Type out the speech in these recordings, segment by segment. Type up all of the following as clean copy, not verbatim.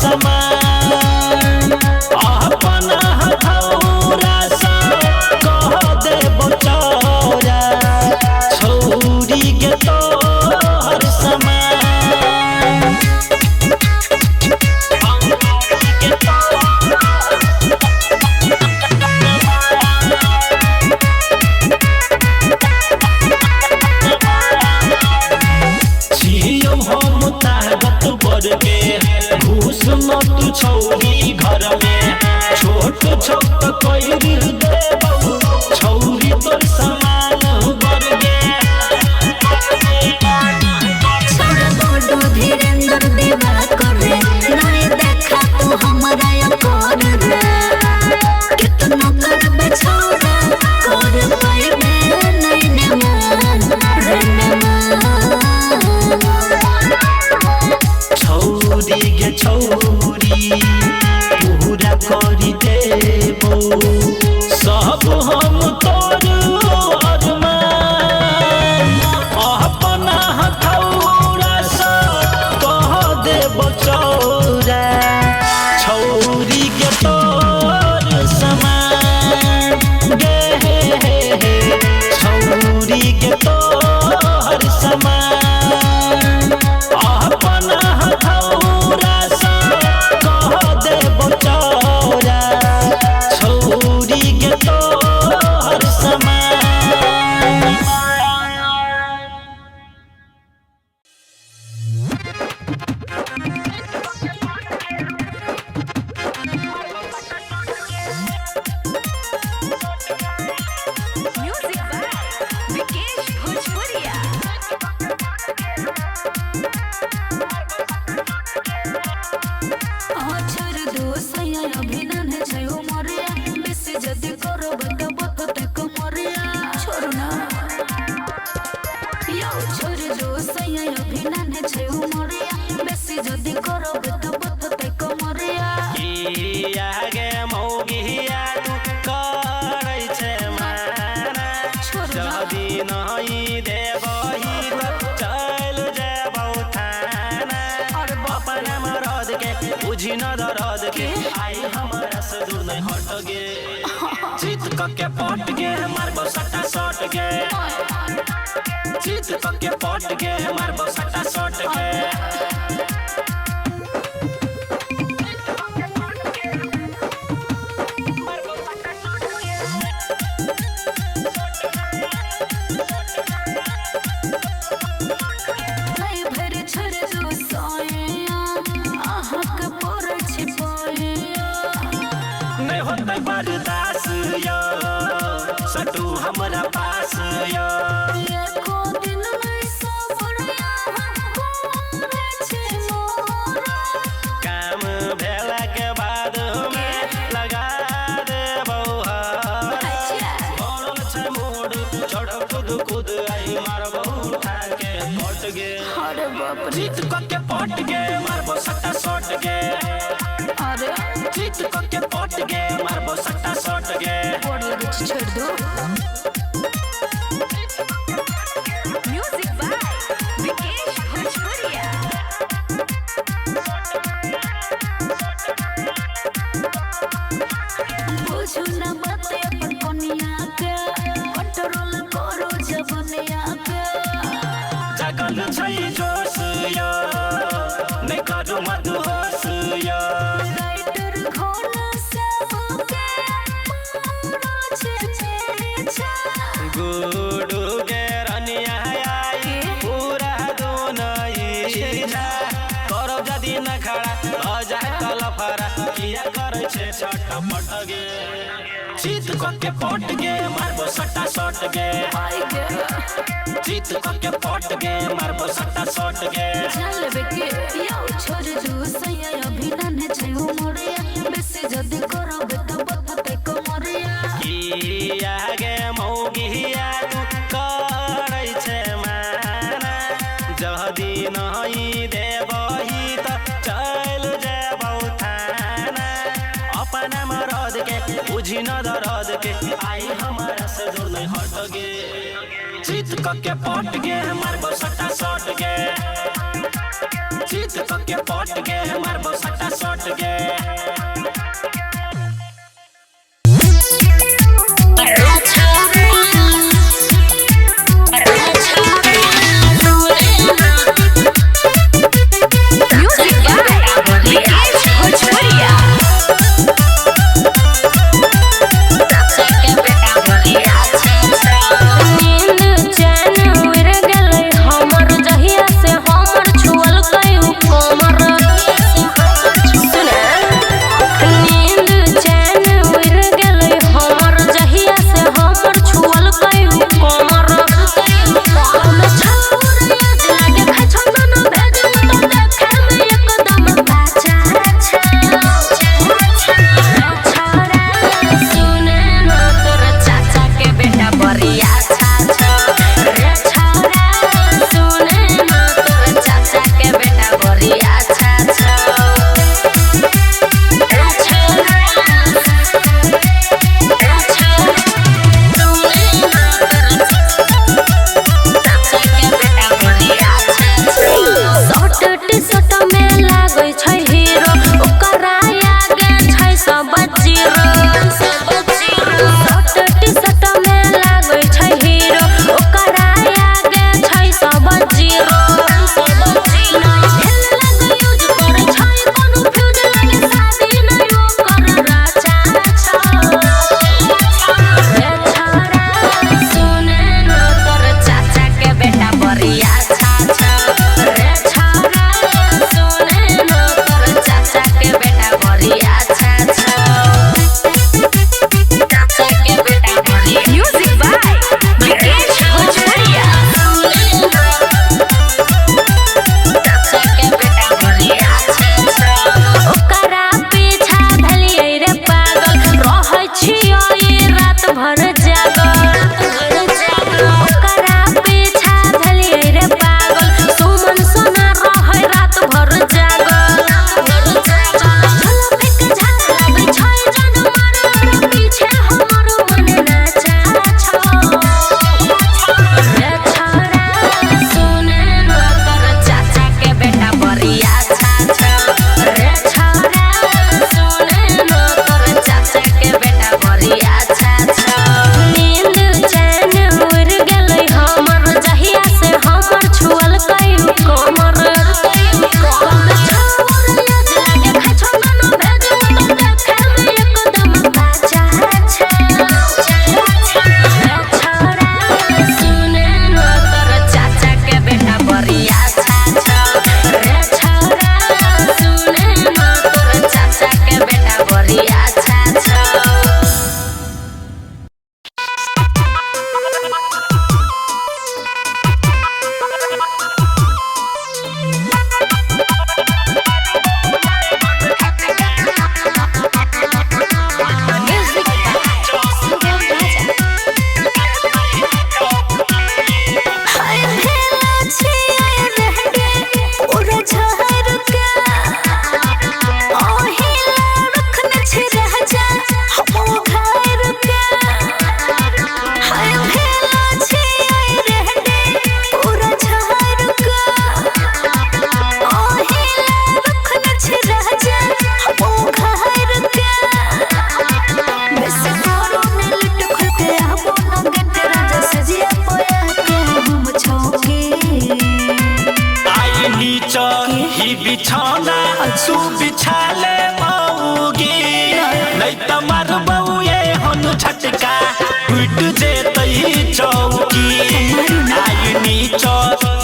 समान अपना हथौरा सा तो कोई देबौ छौरी तोर समान बर गे छोड़ धीरेन्द्र देवा करे नहीं देखा तू हमारा कर रे कितना करबे छोड़ा कर पाइबे नहीं नमन छौरी गे छौरी पूरा करी देबौ सब हम तोर अरमान अपना हथौड़ा से कह देबौ चौरा छौरी के तोर समान गे छौरी के तोर समान अपना हथौड़ा से कह देबौ चौरा छौरी के तोर समान म्यूजिक बाय विकेश भोजपुरिया। छोड़ दो सैया अभिनन छै उमरिया बेसी जदी करब त बतते कमरिया छोड़ ना यो छोड़ दो सैया अभिनन छै उमरिया बेसी जदी करब त बतते कमरिया आगे मौगिया तू करै छै माना जदी नहीं देबही त चल जेबौ थाना अपना मरद के बुझी न दर्द के आई हमारा से दूर नहीं हट गे जीत के पट गे मारबो सट्टा सट गे जीत के पट गे मारबो सट्टा सट गे नहीं भर छोड़ दो सैया आहक पर छिपाया नहीं होते बर्दाश्त यो सटू हमरा पास यो एको दिन नहीं सबड़िया करे छै मोरा काम भेला के बाद में लगा देबौ बोलल छै मोड़ चढ़ कूद कूद आई मारबौ उठा के पट गे अरे बाप रे जीत के पट गे मारबो सट्टा सट गे अरे जीत के पट गे मारबो सट्टा सट गे बड़ लगे छोड़ दो म्यूजिक बाय विकेश भोजपुरिया। बुझू ना बाते अपन कनिया के कंट्रोल करो जवनिया के जागल छै जोश यो नहीं करू मदहोश यो राइटर घोड़ा से होके मारो छे गुडू के रनिया आई पूरा दोनई करो जदी न खड़ा हो जाए कलफरा किया करे छे छटपट गे जीत के पट गे मारबो सट्टा सट गे आई गे जीत के पट गे मारबो सट्टा सट गे चल बेके यो छोड़ दो सैया अभिनन छै उमरिया बेसी जदी करब त बतते कमरिया की आगे मौगिया तू करै छै माना जदी नहीं देबही त चल जेबौ थाना अपना मरद के बुझी न दर्द के आई हमारा से दूर नहीं हट गे जीत के पट गे मारबो सट्टा सट गे जीत के पट गे मारबो सट्टा सट गे म्यूजिक बाय विकेश भोजपुरिया। सुना तू बिछा ले मऊगी नहीं त मारबौ ये हन झटका टूट जेतई चौकी आई नीच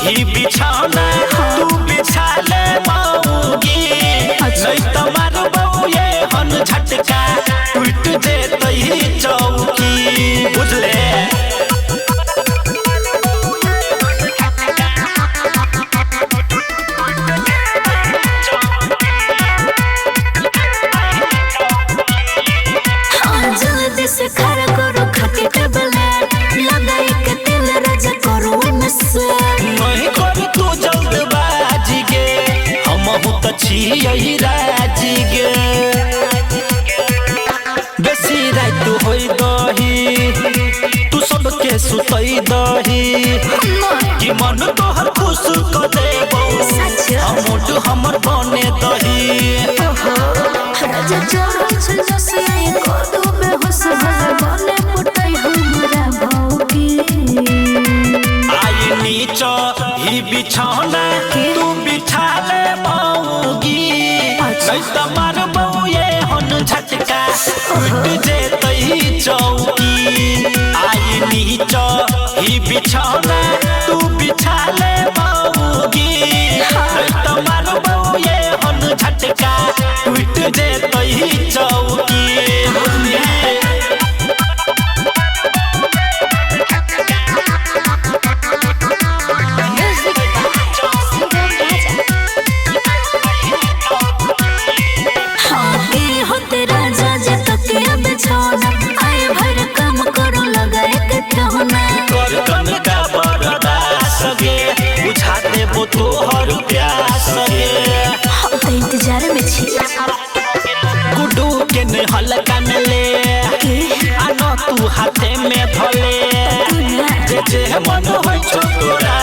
ही बिछौना तू बिछा ले मऊगी नहीं त मारबौ ये हन झटका टूट जेतई चौकी बुझले से खड़ा करो खाके टेबलेट लगाई के तेल राजा करो इनसे नहीं कर तू जल्दबाजी गे हम त छियै राजी गे बेसी रात होई दही तू सबके सुतई दही कि मन तोहर खुश क देबौ हमोट हमर बने दही राजा चढ़ल छै जसे कोदो बेहोश बने मुटई हमरा भौकी आई नीच ही बिछौना तू बिछा ले मऊगी नहीं त मारबौ ये हन झटका टूट जेतई चौकी आई नीच ही बिछौना तू बिछा ले मऊगी नहीं त मारबौ ये हन झटका टूट जेतई चौकी तोहर प्यास गे इंतजार में छी गुड्डू के ने हल्का न ले आनो तू हाथे में धले जे जे मन होय छो तोरा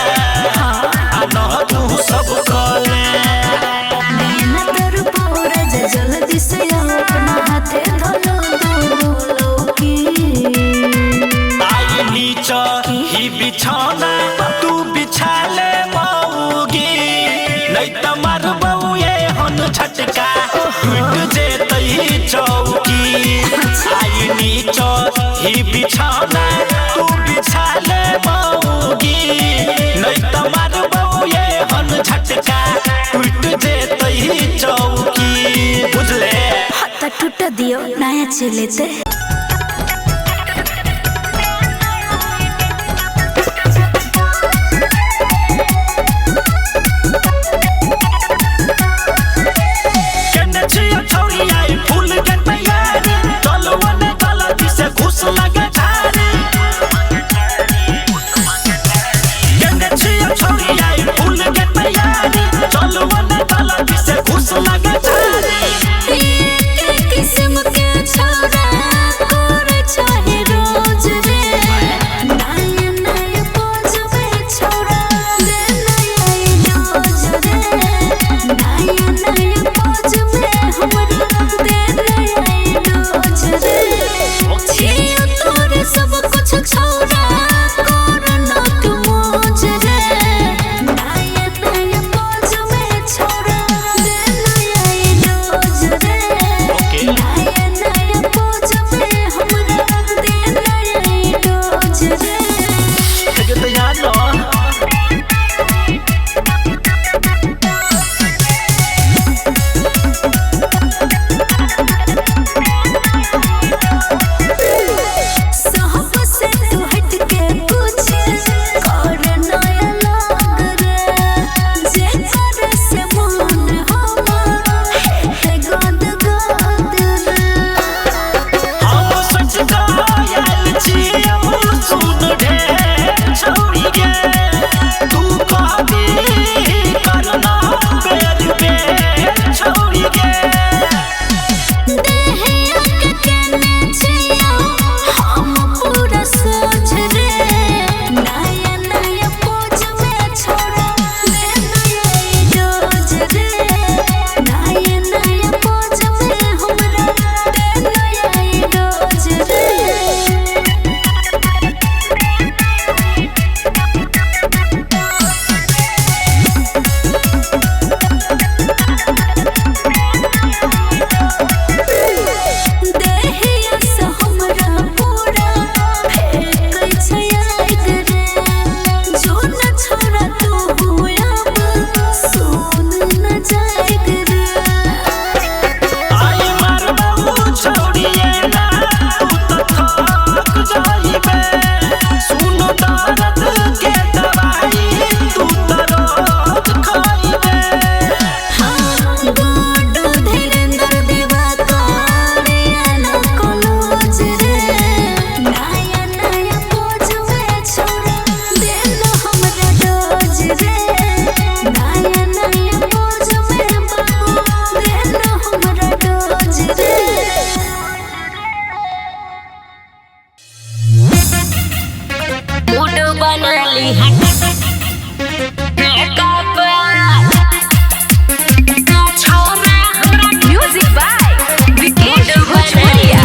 आनो तू सब कले नैना तर पूरा जल्दी से अपना हाथे धलो दोनों की आई नीच ही बिछौना तू बिछा ले मऊगी नहीं त मारबौ ये हन झटका टूट जेतई चौकी आई नीच ही बिछौना तू बिछा ले मऊगी नहीं त मारबौ ये हन झटका टूट जेतई चौकी बुझले हाथ टूट दियो नया चलेते किस्म के छोरा करे चाहे रोज रे नया नया पोज में छोरा ले नया रोज रे नया नया पोज में हमरा दे नया रोज रे छियो तोरे सब कुछ छोरा कर न तू मौज रे नया नया पोज में छोरा ले नया रोज रे नया नया पोज में हमरा दे नया रोज रे Music by Vikesh Bhojpuria.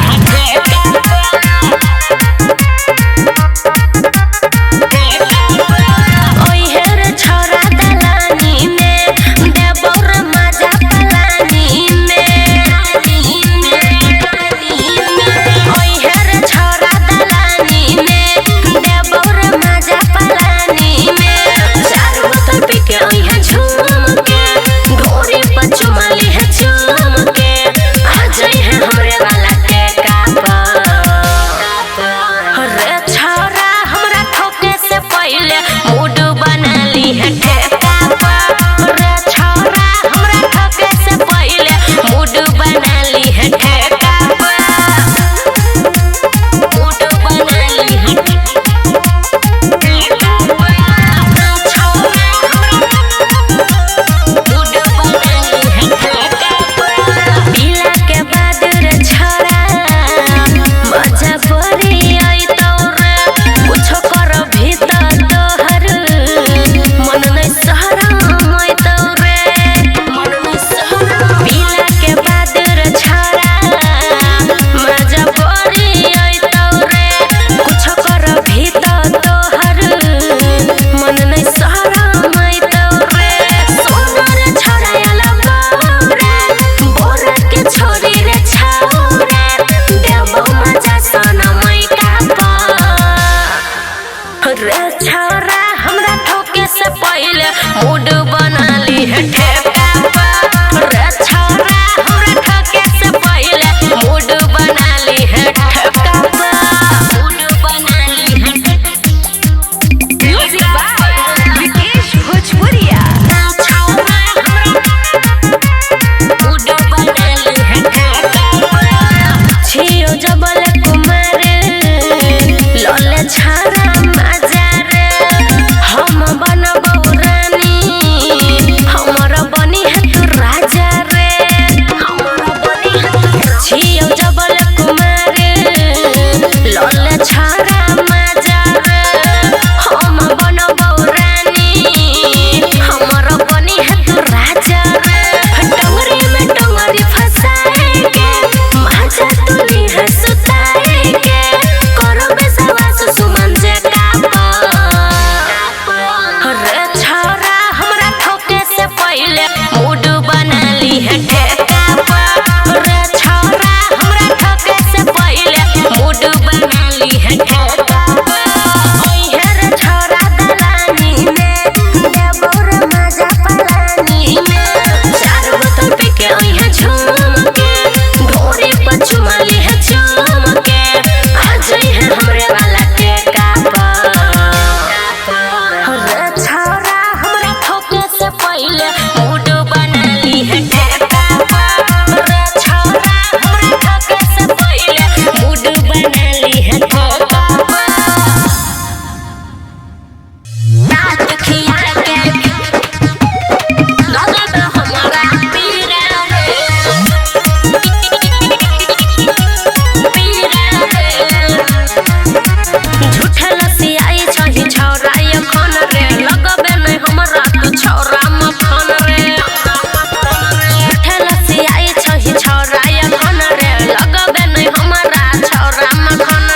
Mood बना ली है ठेका पर रे छौरा हमरा ठके से पहले मूड बना ली है ठेका पर मूड बना ली है Music by Vikesh Bhojpuria. छौरा हमरा मूड बना ली है ठेका पर छियो जबल कुमार लले छारा मजार हम बनबो छियो जबल कुमार लले छारा मजार हम बनबो रानी हमर बनी है तू राजा डंगरी में डंगरी फसाए के माजा तुली है सुताए के करो बेसवास सुमन जे कापा रे छौरा हमरा ठोके से पहले मूड बना ली है ठेका पर रे छौरा हमरा ठोके से पहले मूड बना ली है ठेका पर ओइ हे छौरा दलानी में देबोर मजा पलानी में चार बोतल पी के ओइ हे झूम के ढोरी पर चुमा ली है चूम के आ जाई है हमरे वाला टेका पर रे छौरा हमरा ठोके से पहले मूड बना ली है ठेका पर रे छौरा हमरा ठोके से पहले मूड बना ली है ठेका पर रात खिया के लगत हमारा पीरा झूठा लसियाई छही छौरा एखन रे लगबे नै हमरा तू छौरा मखन रे झूठा लसियाई छही छौरा एखन रे लगबे नै हमरा छौरा मखन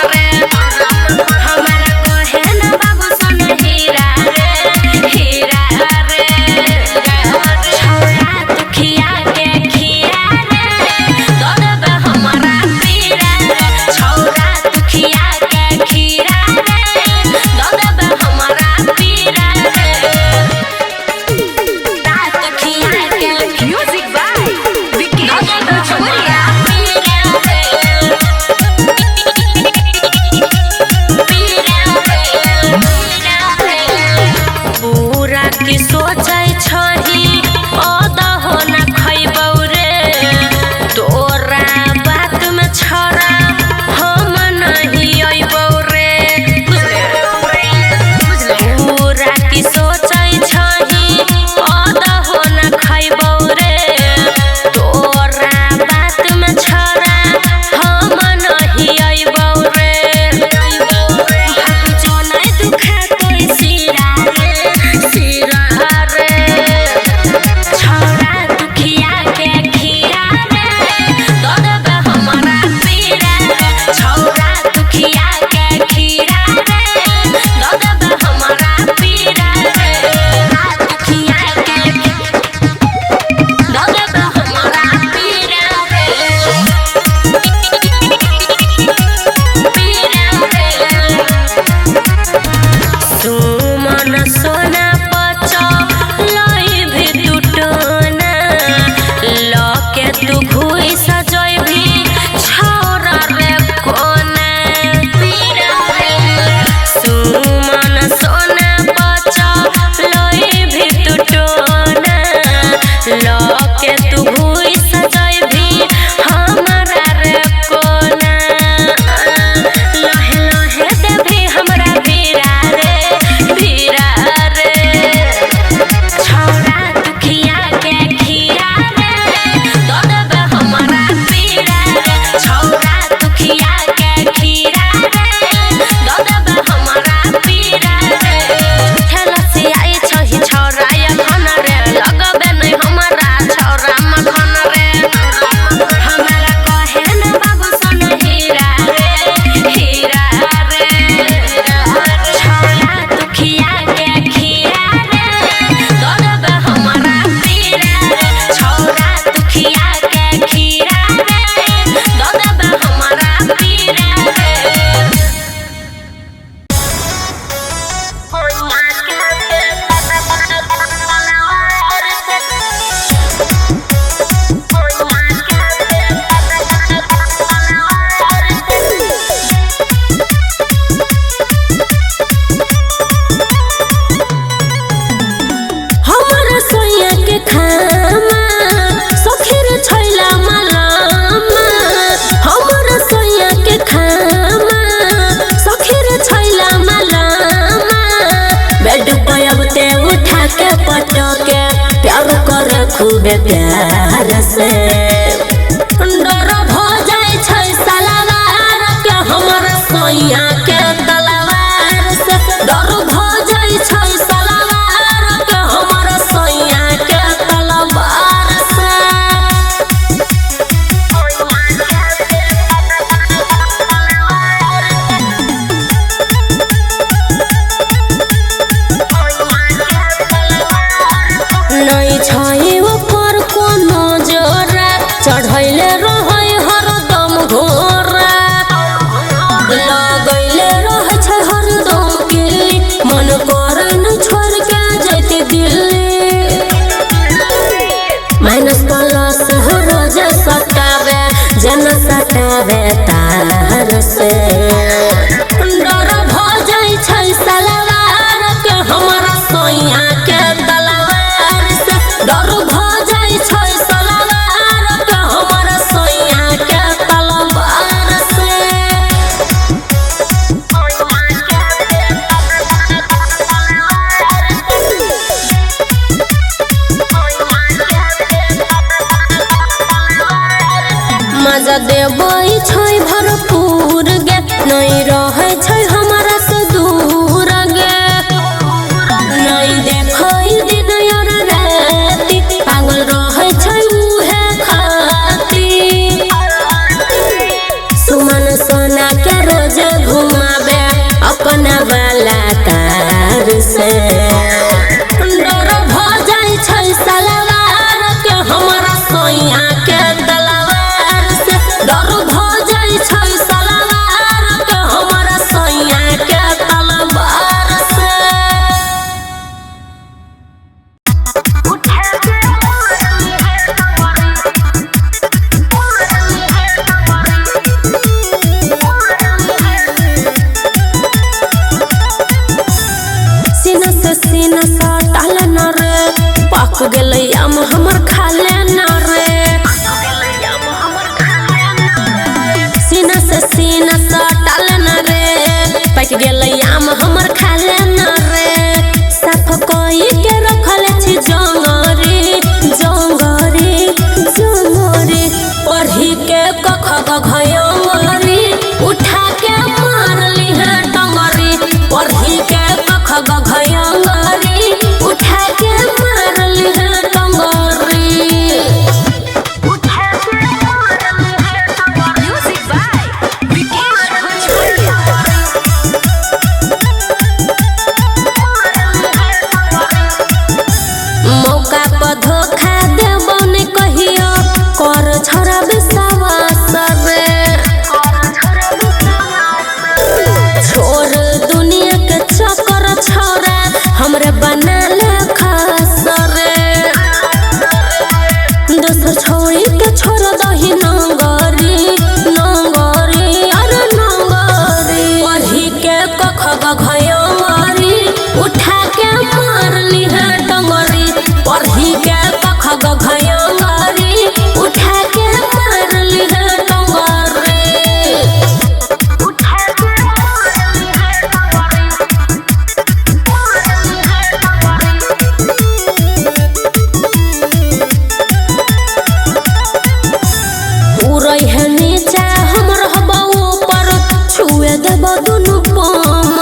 खूबे प्यार से डर भ जाय छै सलवार के हमर सोइया के तलवार से डर भ जाय छै सलवार के हमर सोइया के तलवार से नहीं छै ऊपर कोनो जोरा चढ़ैले रहै हरदम घोरा लगैले रहै छै हरदम किल्ली मन करे न छोड़ के जैते दिल्ली माइनस प्लस रोज सटावे जन सटावे तार से डर भ जाय छै सलवार के हमरा सोइया के तलवार से डर भ जाय छै सलवार के हमरा सोइया के तलवार से मजा देबै छै भरपूर गे नहीं रहै छै हमरा से दूर गे नहीं देखै दिन और राति पागल रहै छै उहे खाती सुमन सोना के रोज घुमावे अपना वाला कार से डर भ जाय छै सलवार के हमरा सोइया के तलवार से डर भ जाय छै सलवार के हमरा सोइया के तलवार से सीना से सीना सटल न रे पक गेलै आम हमर खाले न रे सीना से सीना सटल न रे पक गेलै आम हमर खाले न रे साफ कोई के रखल छी जंगरी जंगरी जंगरी पढ़ी के कख गघयंगरी उठा के मारली है टंगरी पढ़ी के कख गघयंगरी उठा के मारली है टंगरी Music by Vikesh Bhojpuria. मौका पर धोखा देबो नहीं कहियो कर छोरा विश्वास रे छोड़ दुनिया के चक्कर छोरा हमरे बना ले खास रे दोसर छोड़ी के छोड़ दही नंगरी नंगरी अरे नंगरी पढ़ी के कख गघयंगरी उठा के मारली है टंगरी पढ़ी के कख गघयंगरी उठा के मारली है टंगरी उड़ै है नीचा हम रहबो ऊपर छुए देबो दुनु पाम